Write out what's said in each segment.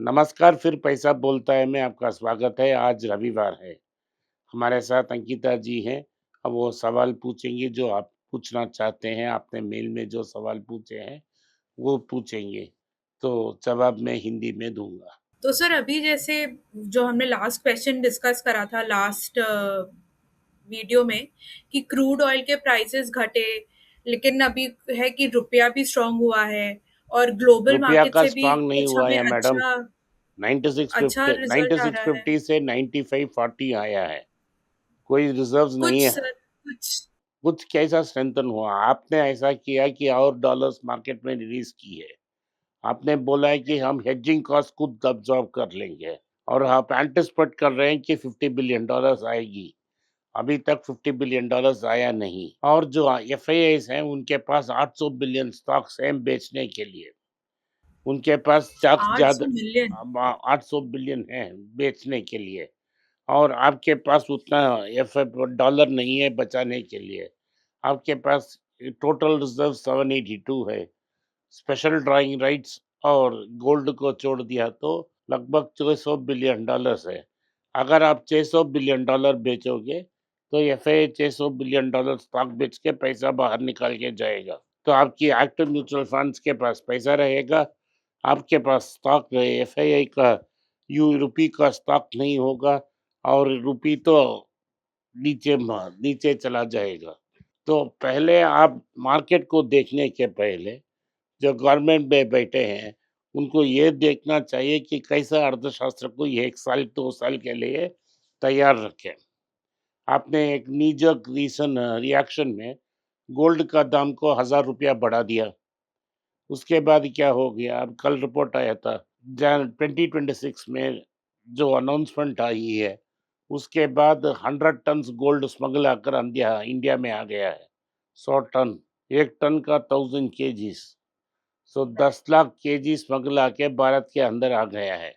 नमस्कार, फिर पैसा बोलता है में आपका स्वागत है। आज रविवार है। हमारे साथ अंकिता जी हैं। अब वो सवाल पूछेंगी जो आप पूछना चाहते हैं। आपने मेल में जो सवाल पूछे हैं, वो पूछेंगे। तो जवाब मैं हिंदी में दूँगा। तो सर अभी जैसे जो हमने लास्ट क्वेश्चन डिस्कस करा था लास्ट वीडियो में कि क्रूड ऑयल के प्राइसेस घटे, लेकिन अभी है कि रुपया भी स्ट्रांग हुआ है और ग्लोबल रुपया मार्केट का से भी स्ट्रॉन्ग नहीं कुछ हुआ हमें है मैडम। अच्छा 9650 रिजल्ट आ रहा है। 9650 से 9540 आया है। कोई रिजर्व्स नहीं कुछ है। सर कुछ कुछ कैसा स्ट्रेंथन हुआ? आपने ऐसा किया कि और डॉलर्स मार्केट में रिलीज़ किए। आपने बोला है कि हम हेजिंग कॉस्ट खुद अब्ज़ॉर्ब कर लेंगे और आप एंटिसिपेट कर रहे हैं कि $50 बिलियन डॉलर्स आएगी। अभी तक $50 बिलियन डॉलर्स आया नहीं और जो एफआईआईज़ हैं उनके पास 800 बिलियन स्टॉक्स हैं बेचने के लिए। उनके पास चाक आठ ज़्यादा सौ मिलियन 800 बिलियन है बेचने के लिए और आपके पास उतना एफ डॉलर नहीं है बचाने के लिए। आपके पास टोटल रिज़र्व 782 है। स्पेशल ड्राइंग राइट्स और गोल्ड को छोड़ दिया तो लगभग 600 बिलियन डॉलर्स है। अगर आप 600 बिलियन डॉलर बेचोगे तो एफआई 600 बिलियन डॉलर स्टॉक बेच के पैसा बाहर निकाल के जाएगा। तो आपकी एक्टिव म्यूचुअल फंड्स के पास पैसा रहेगा, आपके पास स्टॉक एफआईआई का यू रुपी का स्टॉक नहीं होगा और रुपी तो नीचे चला जाएगा। तो पहले आप मार्केट को देखने के पहले जो गवर्नमेंट में बैठे हैं, उनको ये देखना चाहिए कि कैसा अर्थशास्त्र को ये 1 साल 2 साल के लिए तैयार रखें। आपने एक नी-जर्क रिएक्शन में गोल्ड का दाम को ₹1000 बढ़ा दिया। उसके बाद क्या हो गया? अब कल रिपोर्ट आया था, जन 2026 में जो अनाउंसमेंट आई है, उसके बाद 100 टन्स गोल्ड स्मगल आकर इंडिया इंडिया में आ गया है। 100 टन, 1 टन का 1000 केजीस। सो 10 लाख केजी स्मगल आके भारत के अंदर आ गया है।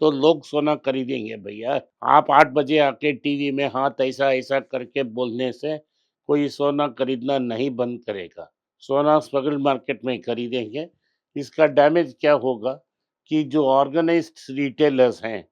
तो लोग सोना खरीदेंगे भैया। आप 8 बजे आके टीवी में हाथ ऐसा-ऐसा करके बोलने से कोई सोना खरीदना नहीं बंद करेगा। सोना स्मगल्ड मार्केट में खरीदेंगे। इसका डैमेज क्या होगा कि जो ऑर्गेनाइज्ड रिटेलर्स हैं,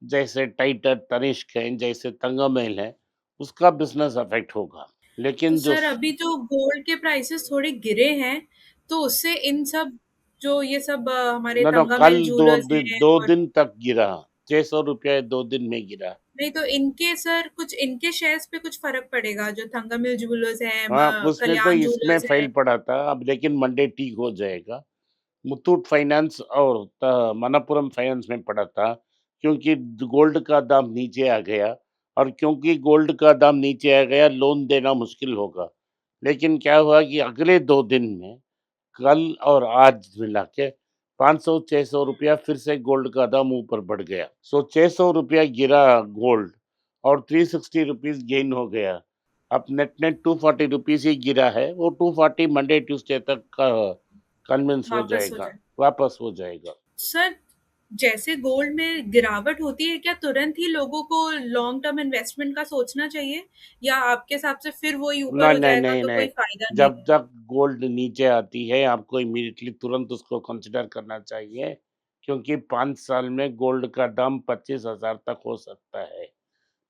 जैसे टाइटर, तनिष्क हैं, जैसे तंगमहल है, उसका बिज़नेस अफ़ेक्ट होगा। तो लेकिन जो सर अभी जो गोल्ड के प्राइसेस थोड़े गिरे हैं, तो उससे इन सब जो ये सब हमारे ना, ना कल तंगामिल 2 ज्वेलर्स दिन हैं 2 और दिन तक गिरा। ₹600 2 दिन में गिरा। नहीं तो इनके सर कुछ इनके शेयर्स पे कुछ फर्क पड़ेगा जो थंगामिल ज्वेलर्स हैं, हाँ, उसमें तो कल्याण इसमें ज्वेलर्स फ़ेल हैं। पड़ा था, अब लेकिन मंडे ठीक हो जाएगा। मुथूट फाइनेंस और मनप्पुरम फाइनेंस में पड़ा था, क्योंकि गोल्ड का दाम नीचे आ गया और क्योंकि गोल्ड का दाम नीचे आ गया, लोन देना मुश्किल होगा। लेकिन क्या हुआ कि अगले 2 दिन में, कल और आज मिला के 500-600 रुपया फिर से गोल्ड का दाम ऊपर बढ़ गया। सो 600 रुपया गिरा गोल्ड और 360 रुपीज़ गेन हो गया। अब नेट-नेट 240 रुपीज़ ही गिरा है, वो 240 मंडे ट्यूसडे तक का कन्विंस हो वापस हो जाएगा, जाए। वापस हो जाएगा। सर जैसे गोल्ड में गिरावट होती है, क्या तुरंत ही लोगों को लॉन्ग टर्म इन्वेस्टमेंट का सोचना चाहिए या आपके हिसाब से फिर वही ऊपर नहीं, हो नहीं, जाएगा नहीं, तो नहीं। कोई फायदा नहीं जब है? तक गोल्ड नीचे आती है, आपको इमीडिएटली तुरंत उसको कंसीडर करना चाहिए, क्योंकि 5 साल में गोल्ड का दाम 25,000 तक हो सकता है।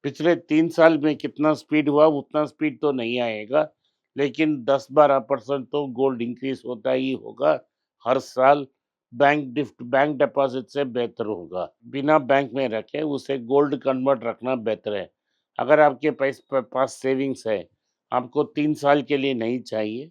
पिछले 3 साल में कितना स्पीड हुआ, उतना स्पीड तो नहीं आएगा, लेकिन 10-12% तो गोल्ड इंक्रीज़ होता ही होगा, हर साल। बैंक डिपॉज़िट से बेहतर होगा। बिना बैंक में रखे उसे गोल्ड कन्वर्ट रखना बेहतर है। अगर आपके पास सेविंग्स है, आपको 3 साल के लिए नहीं चाहिए,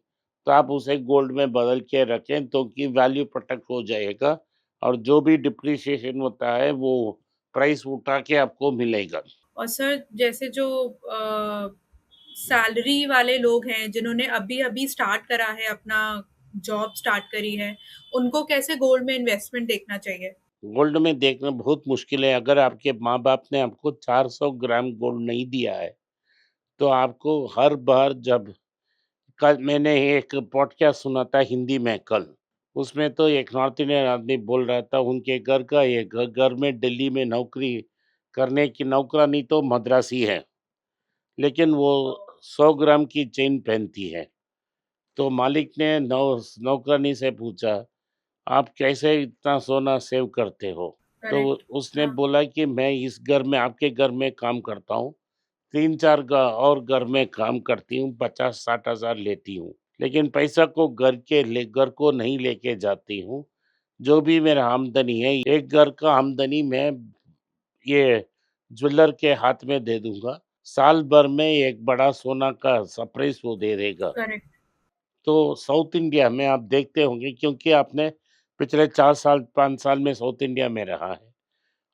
तो आप उसे गोल्ड में बदल के रखें, तो कि वैल्यू प्रोटेक्ट हो जाएगा और जो भी डिप्रिसिएशन होता है, वो प्राइस उठा के आपको मिलेगा। और सर जैसे जो सैलरी वाले लोग हैं जिन्होंने अभी-अभी स्टार्ट करा है अपना जॉब स्टार्ट करी है, उनको कैसे गोल्ड में इन्वेस्टमेंट देखना चाहिए? गोल्ड में देखना बहुत मुश्किल है। अगर आपके माँ-बाप ने आपको 400 ग्राम गोल्ड नहीं दिया है, तो आपको हर बार जब कल मैंने एक पॉडकास्ट सुना था हिंदी में कल, उसमें तो एक नॉर्थ इंडियन आदमी बोल रहा था, उनके घर का ये घर में दिल्ली में नौकरी करने की नौकरानी तो मद्रासी है, लेकिन वो 100 ग्राम की चेन पहनती है। तो मालिक ने नौकरानी से पूछा, आप कैसे इतना सोना सेव करते हो? तो करेक्ट। उसने हाँ, बोला कि मैं इस घर में आपके घर में काम करता हूँ, 3-4 और घर में काम करती हूँ, 50-60 हज़ार लेती हूँ। लेकिन पैसा को घर को नहीं लेके जाती हूँ। जो भी मेरा आमदनी है, एक घर का आमदनी मैं ये ज्वेलर के हाथ में दे दूँगा। साल भर में एक बड़ा सोना का सरप्राइज़ वो दे देगा। करेक्ट। तो साउथ इंडिया में आप देखते होंगे क्योंकि आपने पिछले 4 साल 5 साल में साउथ इंडिया में रहा है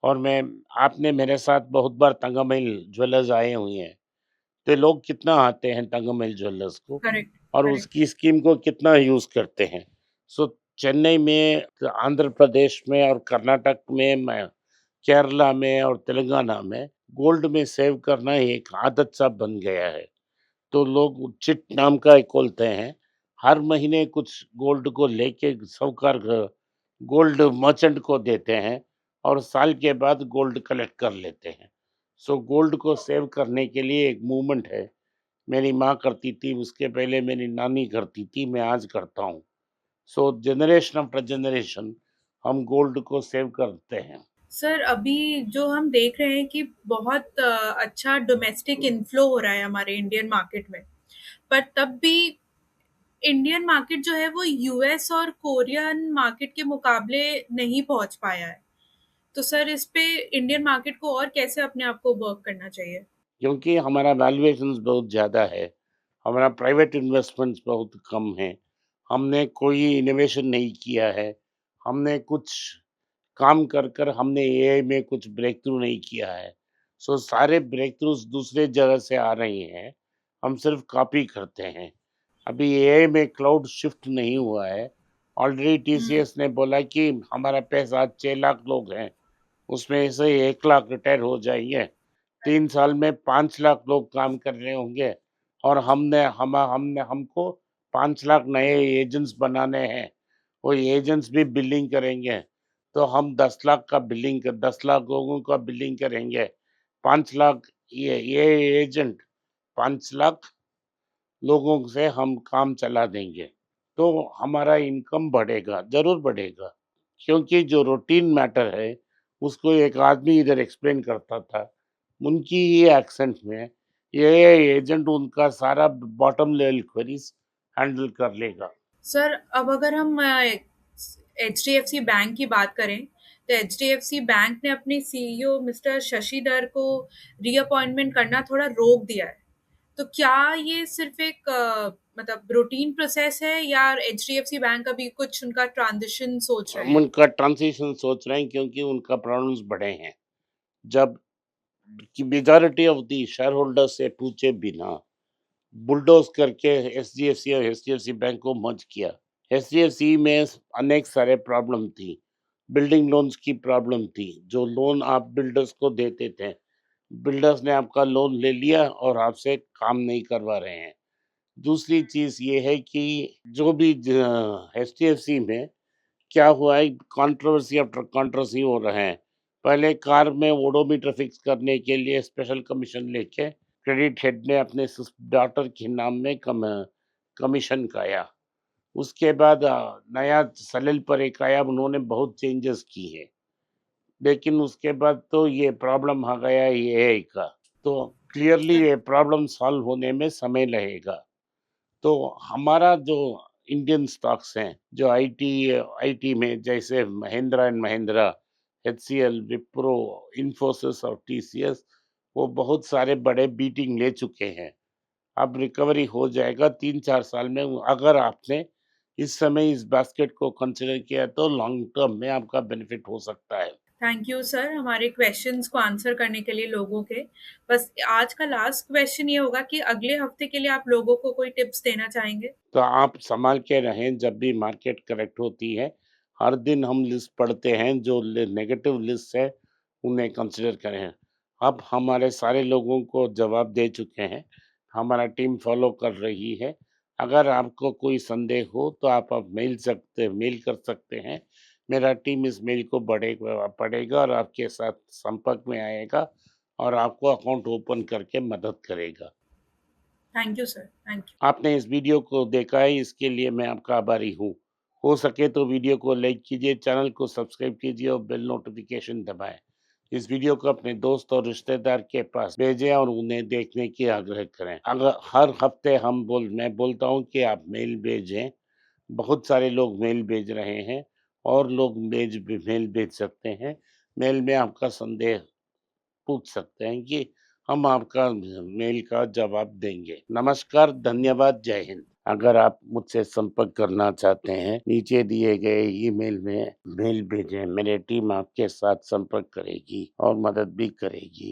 और मैं आपने मेरे साथ बहुत बार तंगामिल ज्वेलर्स आए हुए हैं। तो लोग कितना आते हैं तंगामिल ज्वेलर्स को करेक्ट। और करेक्ट। उसकी स्कीम को कितना यूज़ करते हैं। सो चेन्नई में, आंध्र प्रदेश में और कर्नाटक में, मैं केरला में और तेलंगाना में गोल्ड में सेव करना एक आदत सा बन गया है। तो लोग चिट नाम का एक खोलते हैं। हर महीने कुछ गोल्ड को लेके साहूकार गोल्ड मर्चेंट को देते हैं और साल के बाद गोल्ड कलेक्ट कर लेते हैं। सो गोल्ड को सेव करने के लिए एक मूवमेंट है। मेरी माँ करती थी, उसके पहले मेरी नानी करती थी, मैं आज करता हूँ। सो जनरेशन आफ्टर जनरेशन हम गोल्ड को सेव करते हैं। सर, अभी जो हम देख रहे हैं कि बहुत अच्छा डोमेस्टिक इन्फ्लो हो रहा है हमारे इंडियन मार्केट में, पर तब भी इंडियन मार्केट जो है वो यूएस और कोरियन मार्केट के मुकाबले नहीं पहुंच पाया है। तो सर, इस पे इंडियन मार्केट को और कैसे अपने आप को वर्क करना चाहिए? क्योंकि हमारा वैल्यूएशंस बहुत ज़्यादा है, हमारा प्राइवेट इन्वेस्टमेंट्स बहुत कम हैं, हमने कोई इनोवेशन नहीं किया है, हमने कुछ काम कर हमने एआई में कुछ ब्रेक थ्रू नहीं किया है। सो सारे ब्रेक थ्रूज़ दूसरे जगह से आ रही हैं, हम सिर्फ़ कॉपी करते हैं। अभी एआई में क्लाउड शिफ्ट नहीं हुआ है, ऑलरेडी हुँ। टीसीएस ने बोला कि हमारा पैसा 6 लाख लोग हैं, उसमें से 1 लाख रिटायर हो जाएँगे। 3 साल में 5 लाख लोग काम कर रहे होंगे और हमको 5 लाख नए एजेंट्स बनाने हैं। वो एजेंट्स भी बिलिंग करेंगे, तो हम 10 लाख का 10 लाख लोगों का बिलिंग करेंगे। 5 लाख ये एजेंट 5 लाख लोगों से हम काम चला देंगे, तो हमारा इनकम बढ़ेगा, ज़रूर बढ़ेगा। क्योंकि जो रूटीन मैटर है, उसको एक आदमी इधर एक्सप्लेन करता था, उनकी ही एक्सेंट में, ये एजेंट उनका सारा बॉटम लेवल क्वेरीज़ हैंडल कर लेगा। सर, अब अगर हम एचडीएफसी बैंक की बात करें, तो एचडीएफसी बैंक ने अपने सीईओ मिस्टर शशिधर को रीअपॉइंटमेंट करना थोड़ा रोक दिया है। तो क्या ये सिर्फ एक मतलब रूटीन प्रोसेस है, या एचडीएफसी बैंक अभी कुछ उनका ट्रांजिशन सोच रहे हम हैं? उनका ट्रांज़िशन सोच रहे हैं क्योंकि उनका प्रॉब्लम्स बढ़े हैं। जब कि majority of the share holder से पूछे बिना बुलडोज़ करके एचडीएफसी और एचडीएफसी बैंक को मर्ज किया। एचडीएफसी में अनेक सारे प्रॉब्लम थी। बिल्डिंग लोन्स की प्रॉब्लम थी, जो लोन आप बिल्डर्स को देते थे। बिल्डर्स ने आपका लोन ले लिया और आपसे काम नहीं करवा रहे हैं। दूसरी चीज़ ये है कि जो भी एचडीएफसी में क्या हुआ है, कंट्रोवर्सी आफ्टर कंट्रोवर्सी हो रहे हैं। पहले कार में ओडोमीटर फिक्स करने के लिए स्पेशल कमीशन लेके क्रेडिट हेड ने अपने डॉटर के नाम में कमीशन खाया। उसके बाद नया सैलल पर एक आया, उन्होंने बहुत चेंजेस की है। लेकिन उसके बाद तो ये प्रॉब्लम आ गया ये एआई का। तो क्लियरली सर, ये प्रॉब्लम सॉल्व होने में समय लगेगा। तो हमारा जो इंडियन स्टॉक्स हैं, जो आईटी में जैसे महिंद्रा एंड महिंद्रा, एचसीएल, विप्रो, इन्फोसिस और टीसीएस, वो बहुत सारे बड़े बीटिंग ले चुके हैं। अब रिकवरी हो जाएगा 3-4 साल में। अगर आपने इस समय इस बास्केट को कंसीडर किया तो लॉन्ग टर्म में आपका बेनिफिट हो सकता है। थैंक यू सर, हमारे क्वेश्चंस को आंसर करने के लिए लोगों के। बस आज का लास्ट क्वेश्चन ये होगा कि अगले हफ्ते के लिए आप लोगों को कोई टिप्स देना चाहेंगे? तो आप संभाल के रहें जब भी मार्केट करेक्ट होती है। हर दिन हम लिस्ट पढ़ते हैं, जो नेगेटिव लिस्ट है उन्हें कंसिडर करें। अब हमारे सारे लोगों को जवाब दे चुके हैं, हमारा टीम फॉलो कर रही है। अगर आपको कोई संदेह हो तो आप मेल कर सकते हैं। मेरा टीम इस मेल को पढ़ेगा और आपके साथ संपर्क में आएगा और आपको अकाउंट ओपन करके मदद करेगा। Thank you sir, thank you. आपने इस वीडियो को देखा है, इसके लिए मैं आपका आभारी हूँ। हो सके तो वीडियो को लाइक कीजिए, चैनल को सब्सक्राइब कीजिए और बेल नोटिफिकेशन दबाएं। इस वीडियो को अपने दोस्त और रिश्तेदार के पास भेजें और उन्हें देखने की आग्रह करें। अगर हर हफ्ते मैं बोलता हूँ कि आप मेल भेजें। बहुत सारे लोग मेल भेज रहे हैं और लोग मेल भेज सकते हैं। मेल में आपका संदेह पूछ सकते हैं कि हम आपका मेल का जवाब देंगे। नमस्कार, धन्यवाद, जय हिंद। अगर आप मुझसे संपर्क करना चाहते हैं, नीचे दिए गए ईमेल में मेल भेजें। मेरी टीम आपके साथ संपर्क करेगी और मदद भी करेगी।